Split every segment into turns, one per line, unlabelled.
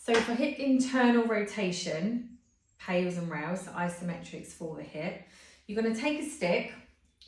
So for hip internal rotation, Pails and rails, so isometrics for the hip, you're going to take a stick.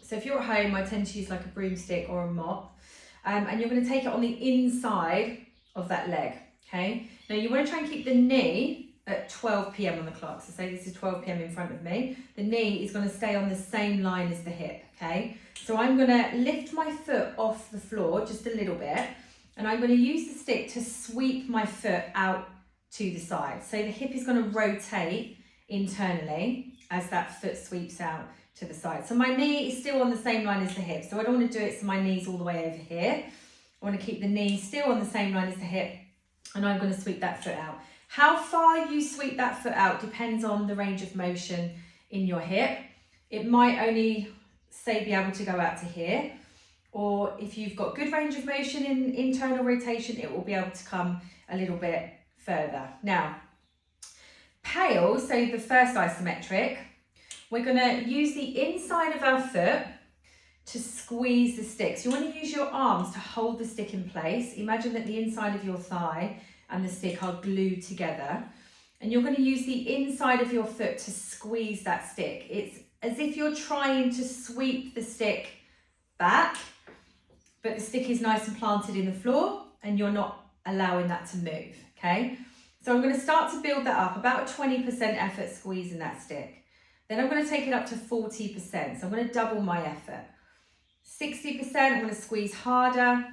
So if you're at home, I tend to use like a broomstick or a mop, and you're going to take it on the inside of that leg, okay? Now you want to try and keep the knee at 12 p.m. on the clock. So say this is 12 p.m. in front of me. The knee is going to stay on the same line as the hip, okay? So I'm going to lift my foot off the floor just a little bit, and I'm going to use the stick to sweep my foot out to the side. So the hip is going to rotate internally as that foot sweeps out to the side. So my knee is still on the same line as the hip. So I don't want to do it so my knee's all the way over here. I want to keep the knee still on the same line as the hip, and I'm going to sweep that foot out. How far you sweep that foot out depends on the range of motion in your hip. It might only, say, be able to go out to here, or if you've got good range of motion in internal rotation, it will be able to come a little bit further. Now, Pails, so the first isometric, we're going to use the inside of our foot to squeeze the stick. So you want to use your arms to hold the stick in place. Imagine that the inside of your thigh and the stick are glued together. And you're going to use the inside of your foot to squeeze that stick. It's as if you're trying to sweep the stick back, but the stick is nice and planted in the floor and you're not allowing that to move, okay? So I'm going to start to build that up, about a 20% effort squeezing that stick. Then I'm going to take it up to 40%. So I'm going to double my effort. 60%, I'm going to squeeze harder.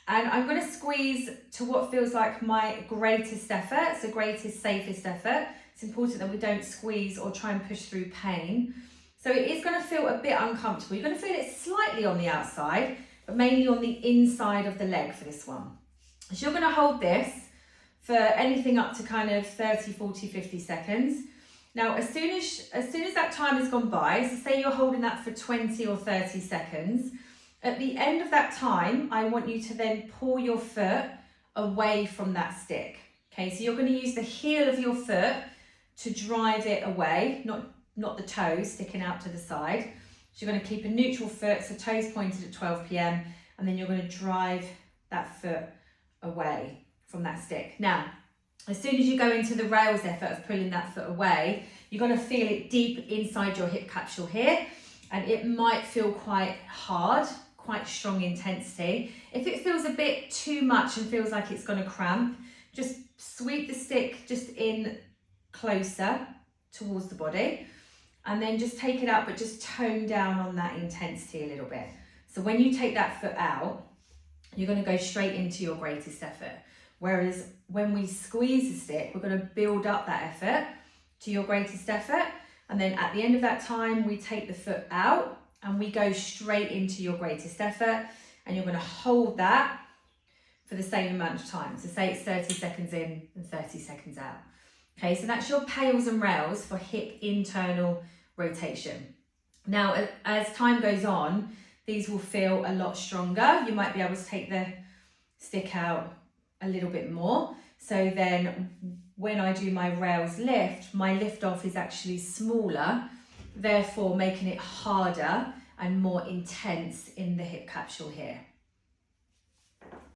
And I'm going to squeeze to what feels like my greatest effort, so greatest, safest effort. It's important that we don't squeeze or try and push through pain. So it is going to feel a bit uncomfortable. You're going to feel it slightly on the outside, but mainly on the inside of the leg for this one. So you're going to hold this for anything up to kind of 30, 40, 50 seconds. Now, as soon as that time has gone by, so say you're holding that for 20 or 30 seconds, at the end of that time, I want you to then pull your foot away from that stick. Okay, so you're going to use the heel of your foot to drive it away, not the toes sticking out to the side. So you're going to keep a neutral foot, so toes pointed at 12 p.m, and then you're going to drive that foot away from that stick. Now, as soon as you go into the rails effort of pulling that foot away, you're going to feel it deep inside your hip capsule here, and it might feel quite hard, quite strong intensity. If it feels a bit too much and feels like it's going to cramp, just sweep the stick just in closer towards the body, and then just take it out, but just tone down on that intensity a little bit. So when you take that foot out, you're going to go straight into your greatest effort. Whereas when we squeeze the stick, we're going to build up that effort to your greatest effort. And then at the end of that time, we take the foot out and we go straight into your greatest effort. And you're going to hold that for the same amount of time. So say it's 30 seconds in and 30 seconds out. Okay, so that's your Pails and rails for hip internal rotation. Now, as time goes on, these will feel a lot stronger. You might be able to take the stick out a little bit more. So then when I do my rails lift, my lift off is actually smaller, therefore making it harder and more intense in the hip capsule here.